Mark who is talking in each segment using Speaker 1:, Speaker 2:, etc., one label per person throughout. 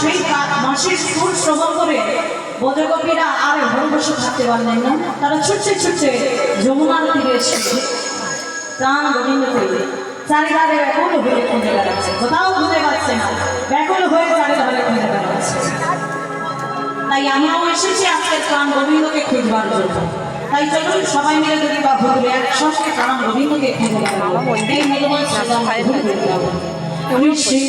Speaker 1: সেই মাসির সুর শ্রবণ করে ব্রজগোপীরা আর ঘরে বসে থাকতে পারলেন না। তারা ছুটছে ছুটছে যমুনার তীরে এসে প্রাণ গোবিন্দ থেকে চারিধারে ব্যাকুল হয়ে খুঁজে বেড়াচ্ছে, কোথাও খুঁজে পাচ্ছে না, ব্যাকুল হয়ে চারিধারে খুঁজে বেড়াচ্ছে। তাই আমিও এসেছি আজকে প্রাণ গোবিন্দকে খুঁজবার জন্য। তাই চলুন সবাই মিলে যদি বা ভুলবে একসঙ্গে প্রাণ গোবিন্দকে খুঁজে বেড়াবো। এই মূল্যবান কৃষ্ণ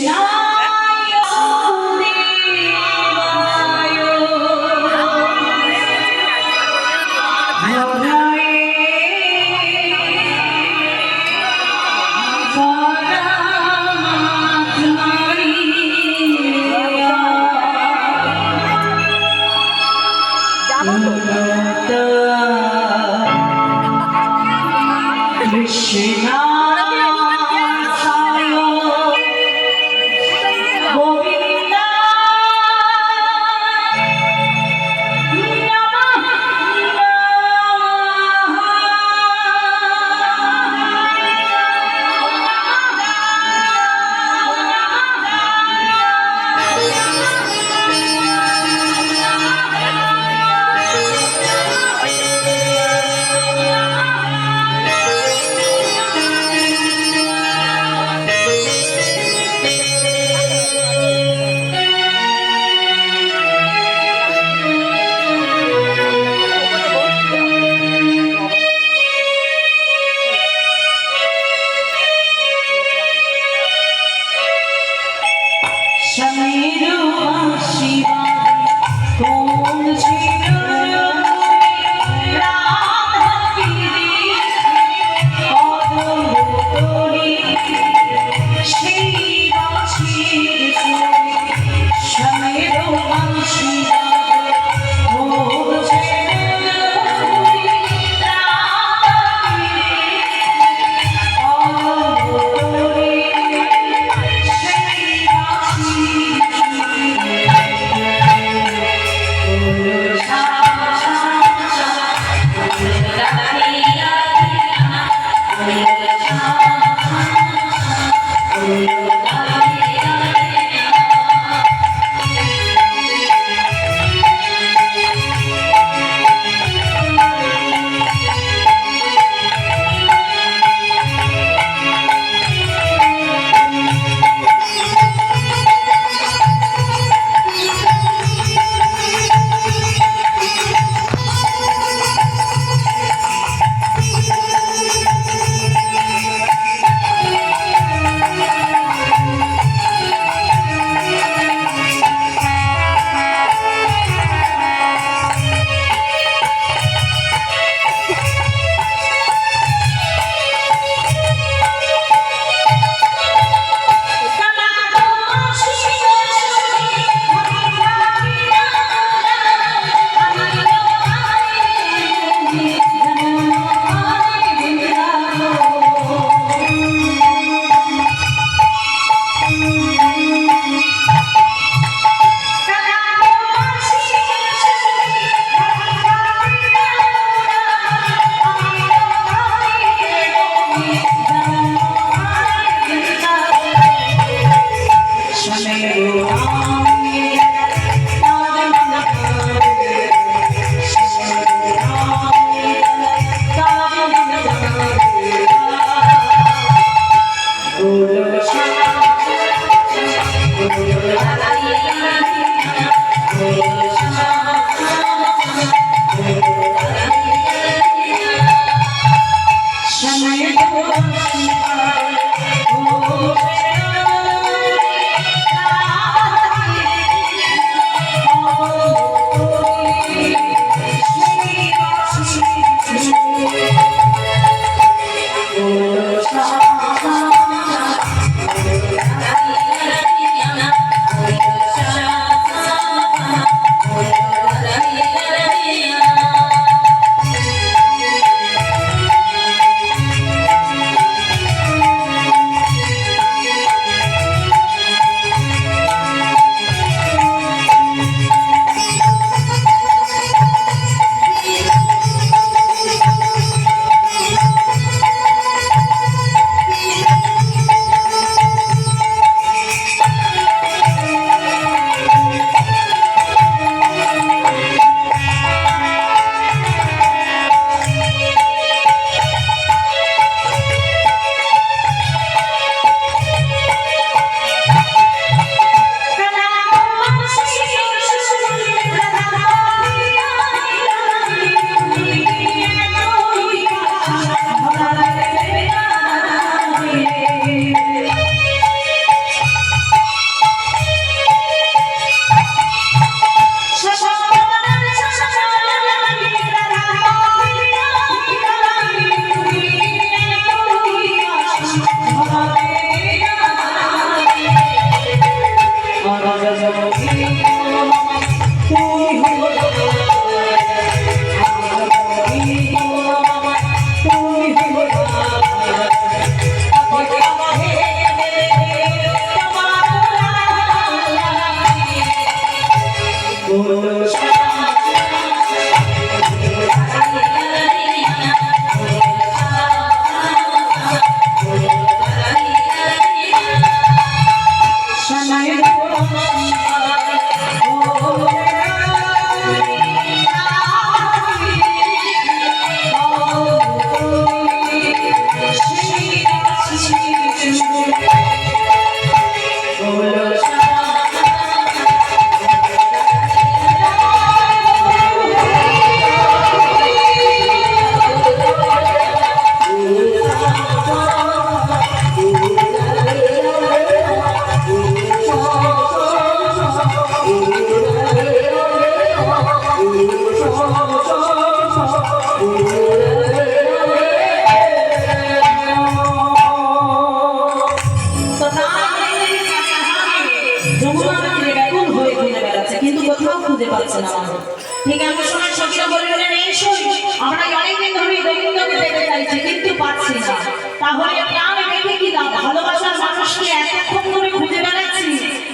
Speaker 1: খুঁজে পাচ্ছে না আমাদের। ঠিক এমন সময় সখীরা বললেন, এই শোন, আমরা অনেকদিন ধরে গোবিন্দকে পেতে চাইছি কিন্তু পাচ্ছি না, তাহলে প্রাণ রেখে কি লাভ? ভালোবাসার মানুষকে এতক্ষণ ধরে খুঁজে বেড়াচ্ছি,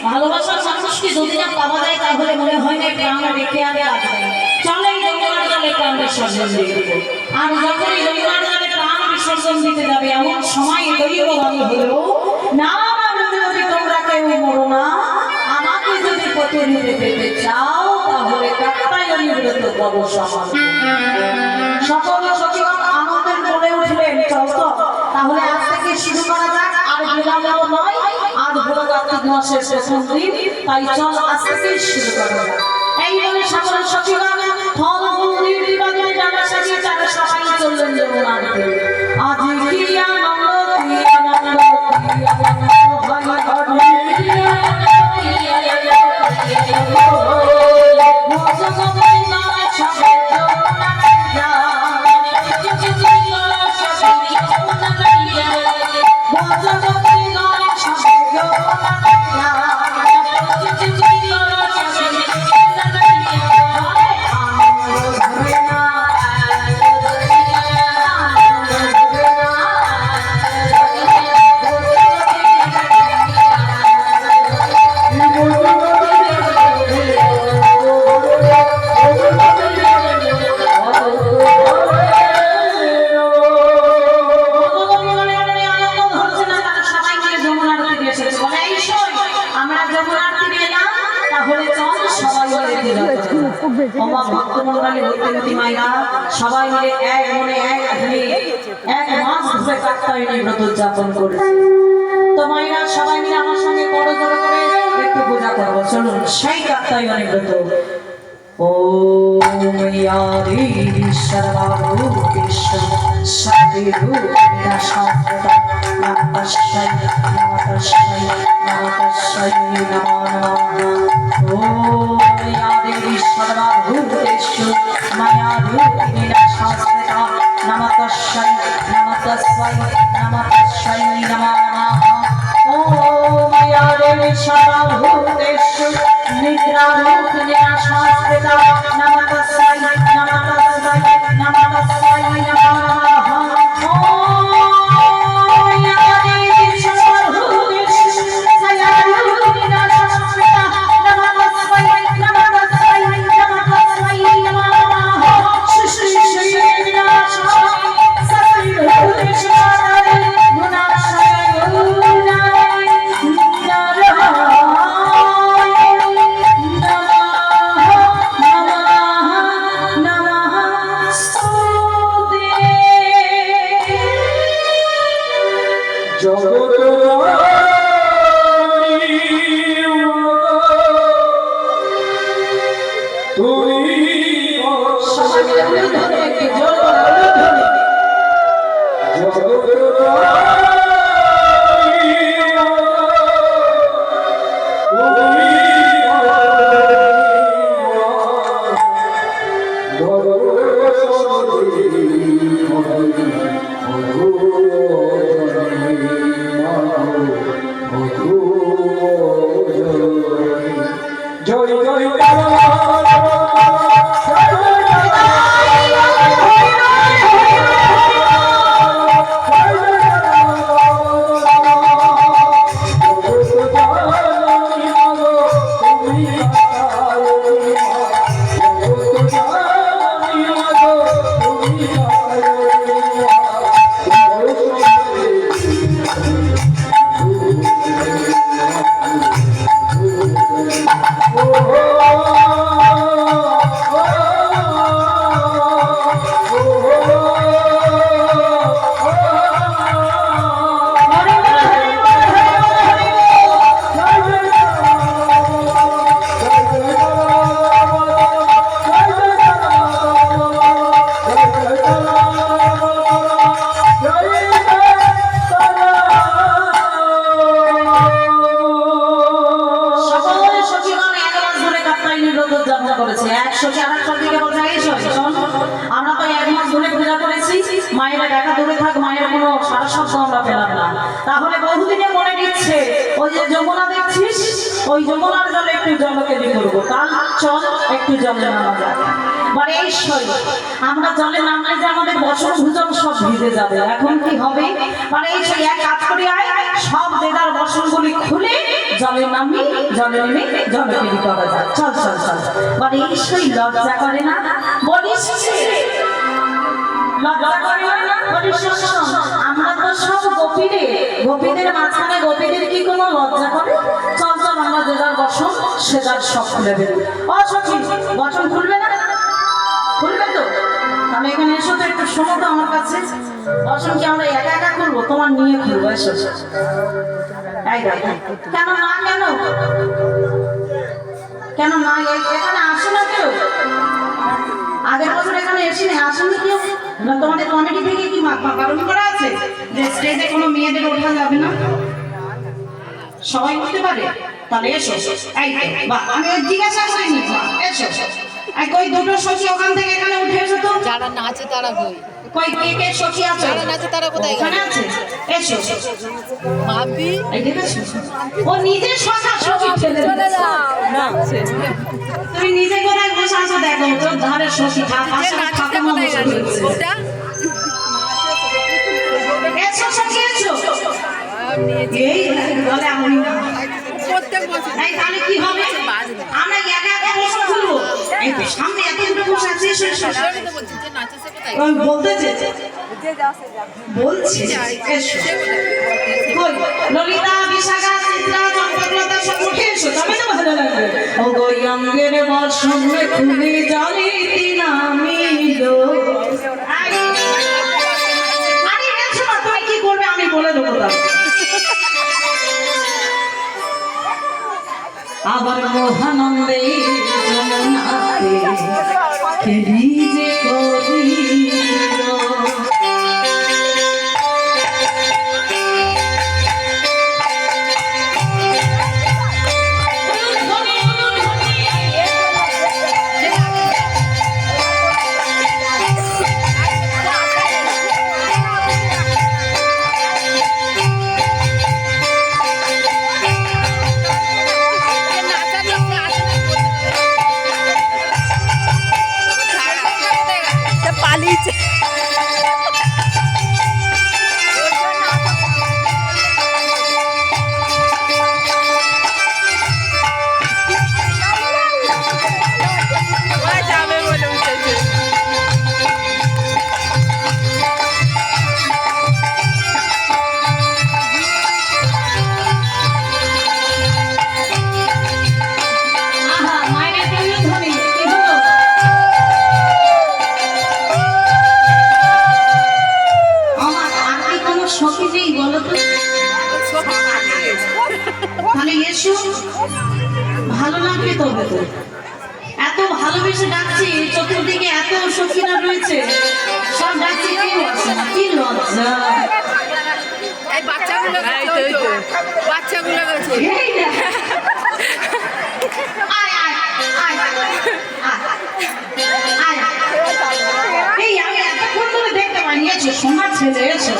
Speaker 1: ভালোবাসার মানুষকে যদি না পাওয়া যায় তাহলে মনে হয় না প্রাণ রেখে আর কাজ নেই। চলো এই যমুনার জলে প্রাণ বিসর্জন দিয়ে দেবো। আর যখন এই যমুনার জলে প্রাণ বিসর্জন দিতে যাবে এমন সময় দৈববাণী হলো, না যদি তোমরা কেউ মরো না, আমাকে যদি প্রতিনিধি পেতে চাও তাহলে কাত্তায়নী ব্রত করো সমান। সকল সখীগণ আনন্দের বলে উঠলেন, চল তো তাহলে আজ থেকে শুরু করা যাক। আর বিলম্ব নয়, আজ হলো কার্তিক মাসের প্রথম দিন, তাই চল আজ থেকে শুরু করা যাক। এই বলে সকল সখীগণ ফল ফুল দিয়ে বাজারে ডালা সাজিয়ে তারা সবাই চললেন যমুনার তীরে। আজ কি আনন্দ, কি আনন্দ, কি আনন্দ হয় ঘরে। সবাই মিলে এক মনে এক মাস ধরে কাত্তায়নী ব্রত উদযাপন করেছে। তো মায়েরা সবাই মিলে আমার সঙ্গে করজোড়ো করে একটু পূজা করবো, চলুন সেই কাত্তায়নী ব্রত। ওম ইয়াদি সর্বভূতেষু শক্তিরূপিণা শান্তা নমঃ নমঃ নমো নমঃ। ওম ইয়াদি সর্বভূতেষু মায়া রূপিণা শান্তা নমঃ নমো নমঃ। ওম ইয়াদি সর্বভূতেষু নিদ্রা রূপিণা শান্তা নমঃ
Speaker 2: জয় জয়
Speaker 1: মায়েরা দেখা দূরে থাক, মায়ের কোনো সারা শব্দ আমরা পেলাম না। তাহলে বহুদিনে মনে নিচ্ছে ওই যে যমুনা দেখছিস, ওই যমুনার জলে একটু জলকেলি করবো, কাল চল একটু জলে নামা যাক। মানে এই শরীর আমরা জলে নামলে যে আমাদের বছর ভূজন সব ভিজে যাবে, এখন কি হবে? মানে এই সেই এক কাজ করি, আয় সব দেদার বসনগুলি খুলে জলে নামি, জলে নেমে জলকেলি করা যায়। চল চল চল। মানে এই সেই লজ্জা করে না? বলিস লজ্জা করে না? বলিস আমরা তো সব গোপীদের, গোপীদের মাঝখানে গোপীদের কি কোনো লজ্জা করে? চল চল আমরা দেদার বসন সেদার সব খুলে দেবো। ও সখী, বচন খুলবে না? খুলবে তো? তাহলে এখানে এসো তো, একটু শোনো তো আমার কাছে। বচন কি আমরা একা একা করবো? তোমার নিয়ে খুলবো। এসো। কেন না? কেন কেন না? এখানে আসো না কেউ? আগের বছর এখানে এসে আসেনি কেউ? তোমাদের কমিটি থেকে কি বারণ করা আছে যে স্টেজে কোনো মেয়েদের ওঠা যাবে না? সবাই উঠতে পারে? তাহলে এসো। আমি জিজ্ঞাসা করিনি। এসো। কই দুটো সখী ওখান থেকে এখানে উঠে এসো তো।
Speaker 3: যারা নাচে তারা কই?
Speaker 1: কই কে সখী আছে?
Speaker 3: যারা নাচে তারা কোথায়
Speaker 1: ওখানে আছে? এসো।
Speaker 3: ভাবি
Speaker 1: এই দেখেছো? ও নিজে সখী ছেলে।
Speaker 3: চলে যাও না,
Speaker 1: তুমি নিজে কোথায় বসে আছো দেখো, তোর ধারে সখী পাশে
Speaker 3: নাচতে কোথায় গেল ওটা?
Speaker 1: এসো সখী এসো। এই বলে আমি
Speaker 3: প্রত্যেক বছর
Speaker 1: এই তাহলে কি হবে? আমরা একা একা বসে খুলবো? এই তো সামনে এত দুটো বসে আছে। এসো এসো।
Speaker 3: বলছি যে নাচে সে কোথায়?
Speaker 1: আমি বলতে চেয়েছি, বলছি এসো। কই ললিতা, বিশাখা, চিত্রা, চম্পকলতা সব উঠে এসো, তবে তো ভালো লাগবে। ও গো অঙ্গের বর্ষণ খুলে জলে নামিলো। আরে এসো না, তুমি কি করবে আমি বলে দেবো। আবার মহানন্দে যমুনাতে খেলি যে করিল।
Speaker 3: পালিয়েছে। যাবে বলে উঠেছে।
Speaker 1: ভালো লাগবে তবে তো। এত ভালোবেসে ডাকছি, চতুর্দিকে এত সখীরা রয়েছে, সব ডাকছি কি লজ্জা।
Speaker 3: এই বাচ্চাগুলো বাচ্চাগুলো গেছে।
Speaker 1: এই আমি এতক্ষণ ধরে দেখতে পাইনি। এসো সোনার ছেলে, এসো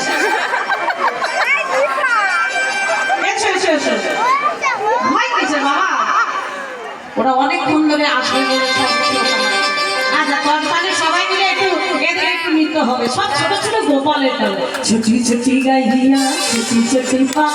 Speaker 1: এসো এসো এসো। ভয় কিসে বাবা? ওরা অনেকক্ষণ ধরে আসবে বলে সব কিছু ওখানে। আচ্ছা তাহলে সবাই মিলে একটু এদের একটু নৃত্য হবে সব ছোট ছোট গোপালের দল ছুটি ছুটি গাইয়া ছুটি ছুটি পা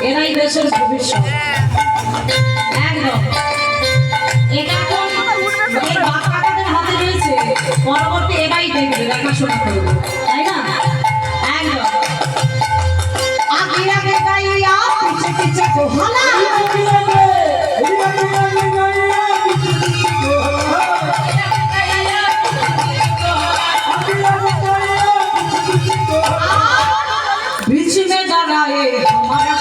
Speaker 1: এরাই দেশের ভবিষ্যৎ একদম এটা এখন এই বাচ্চাদের হাতে রয়েছে পরবর্তী এরাই দেখবে দেখাশোনা করবে তাই না একদম আগে আগে গাইয়া পিছে পিছে গোহালা बीच में डराए हमारा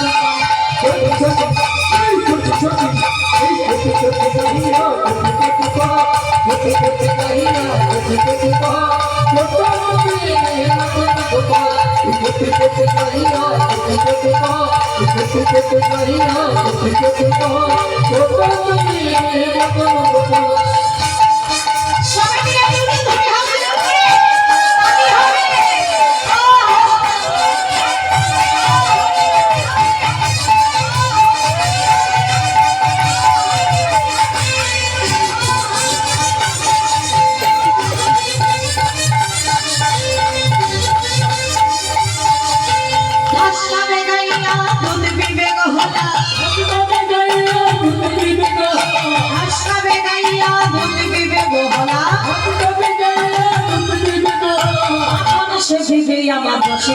Speaker 1: আমার বসে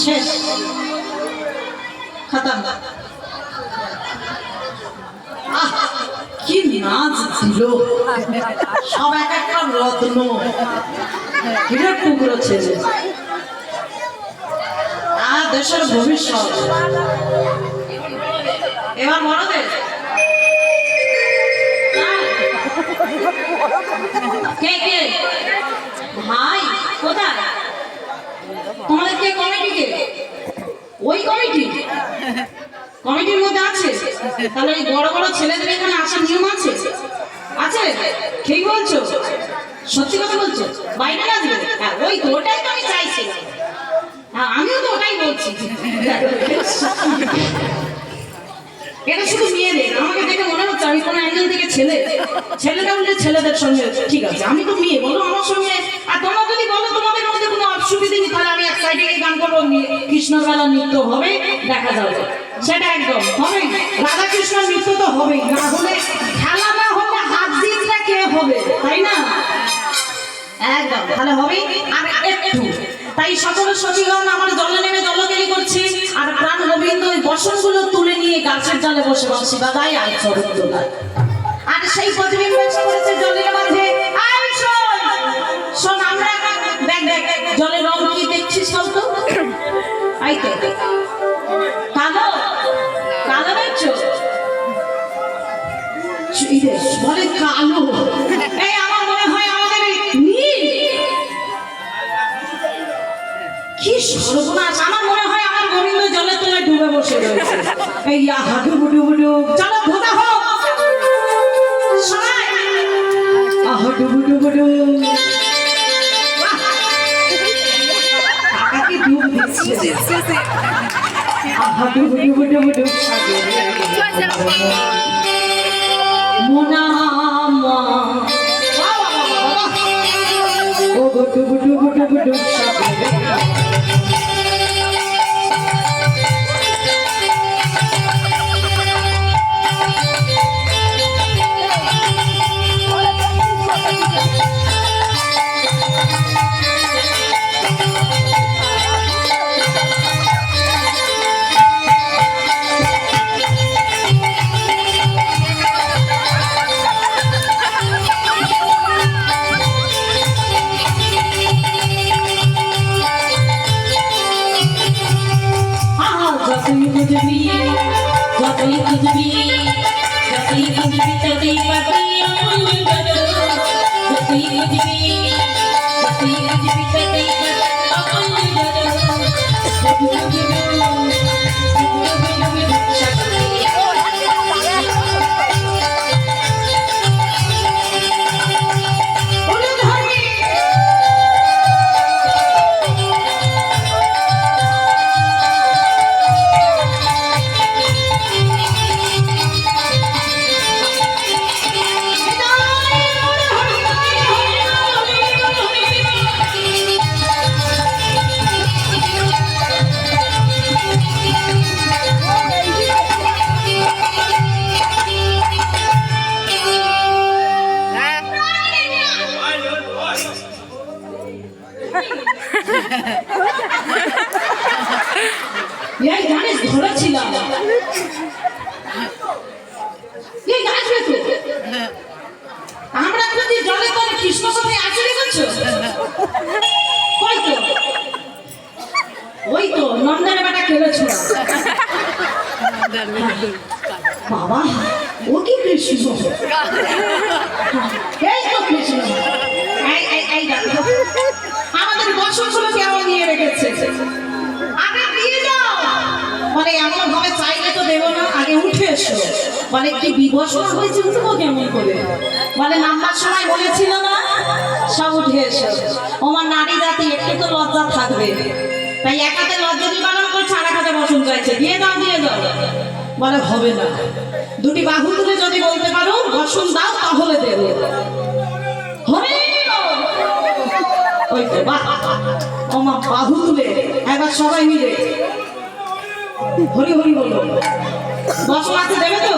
Speaker 1: শেষ খতম কি নাচ ছিল সব এক একটা রত্ন হীরের টুকরো ছেলে দেশের ভবিষ্যৎ এবার বড়দের কে কে ভাই কোথায় তোমাদের কে কমিটি কে ওই কমিটির মধ্যে আছে তাহলে এই বড় বড় ছেলেদের এখানে আসার নিয়ম আছে আছে ঠিক বলছো সত্যি কথা বলছো বাইরে আসবে হ্যাঁ ওই তো ওটাই তো আমি চাইছি হ্যাঁ আমিও তো ওটাই বলছি এটা শুধু মেয়েদের আমাকে দেখে মনে হচ্ছে আমি কোনো অ্যাঙ্গেল থেকে ছেলেরা উল্টে ছেলেদের সঙ্গে ঠিক আছে আমি তো মেয়ে বলো আমার সঙ্গে আর তোমরা যদি বলো তোমাদের মধ্যে কোনো অসুবিধা নেই তাহলে আমি এক সাইডে গিয়ে গান করবো কৃষ্ণবেলা নৃত্য হবে দেখা যাবে সেটা একদম হবে রাধা কৃষ্ণ নৃত্য তো হবেই না হলে খেলা না হলে হাত জিতটা কে হবে তাই না তাহলে হবে আর একটু। তাই সকল সখীগণ আমার জলে নেমে জলকেলি করছি, আর প্রাণ গোবিন্দ ওই বসনগুলো তুলে নিয়ে গাছের জলে বসে বসে বাগায় আর চরণ তোলায়। আর সেই প্রতিবিম্ব এসে পড়েছে জলের মাঝে। আয় শোন, শোন আমরা দেখ দেখ জলের রং কি দেখছিস বলতো? আই তো কালো কালো দেখছো? বলে কালো, এই আমার মনে হয় আমাদের নীল। কি সর্বনাশ, আমার মনে হয় আমার গোবিন্দ জলের তলায় ডুবে বসে রয়েছে। এই আহা ডুবু ডুবু ডুব, চলো ধোদা হোক সবাই। আহা ডুবু ডুবু ডুব, কাকাকে ডুব দিচ্ছে। আহা ডুবু ডুবু ডুবু ডুব মোনামা, ও গো ডুবু ডুবু ডুবু ডুব সাগরে। যতই বুঝবি যতই বুঝবি যতই বুঝবি ততই পাবি অমূল্য ধন। যতই বুঝবি যতই বুঝবি ততই পাবি অমূল্য ধন। এই গানের ধরেছিলাম, এই গাছবে তো আমরা যদি জলে করে কৃষ্ণ সাথে আচরে করছো। কই তো ওই তো নন্দনের বেটা খেলেছিল বাবা, ও কি কৃষ্ণ? এই তো কৃষ্ণ। আমাদের বসনগুলো কেমন নিয়ে রেখেছে, আগে দিয়ে যাও। বলে এমন ভাবে চাইলে তো দেবো না, আগে উঠে এসো। বলে কি বিবসন হয়েছে, উঠবো কেমন করে? বলে নাম্বার সময় বলেছিল না, সব উঠে এসো। আমার নারী জাতি একটু তো লজ্জা থাকবে, তাই এক হাতে লজ্জা নিবারণ করছে, আর এক হাতে বসন চাইছে। দিয়ে দাও দিয়ে দাও। বলে হবে না, দুটি বাহু তুলে যদি বলতে পারো বসন দাও তাহলে দেবো। হবে ওই তো বাহ, আমার বাহু তুলে একবার সবাই মিলে হরি হরি বলো। বসন আছে দেবে তো?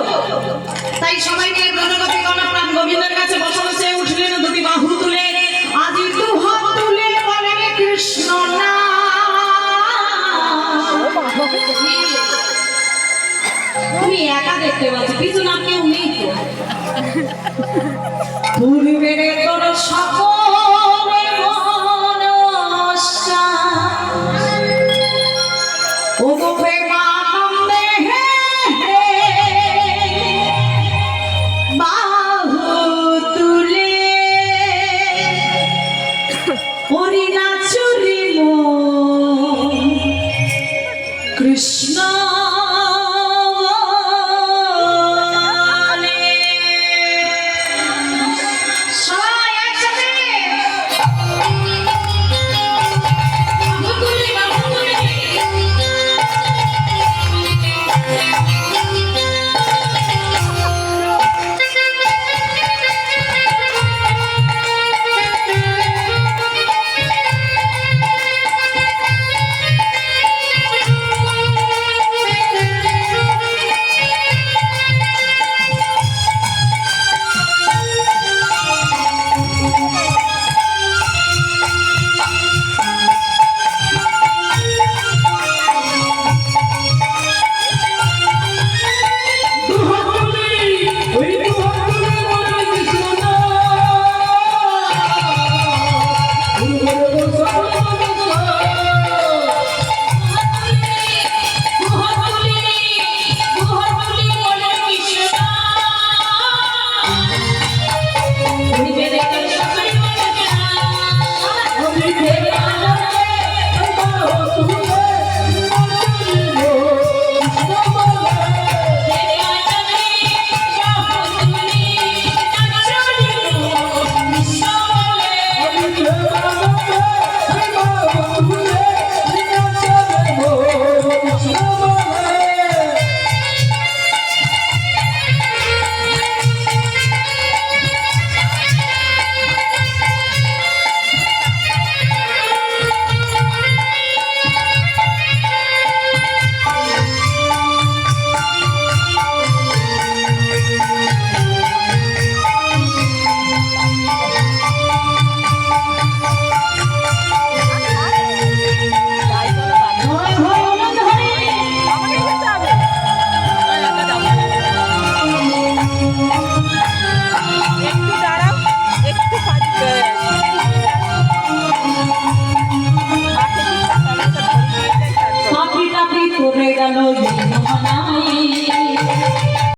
Speaker 1: তাই সবাই মিলে ব্রজগতি গণপ্রাণ গোবিন্দের কাছে বসন চেয়ে উঠলেন দুটি বাহু তুলে। আজি দু হাত তুলে বলেন কৃষ্ণ না। তুমি একা দেখতে পাচ্ছ, কিছু না কেউ নেই তো। পূর্বের তোর সকলে মনস্কা ও গো প্রেমানন্দে বাহু তুলে হরি নাচুরি মন কৃষ্ণ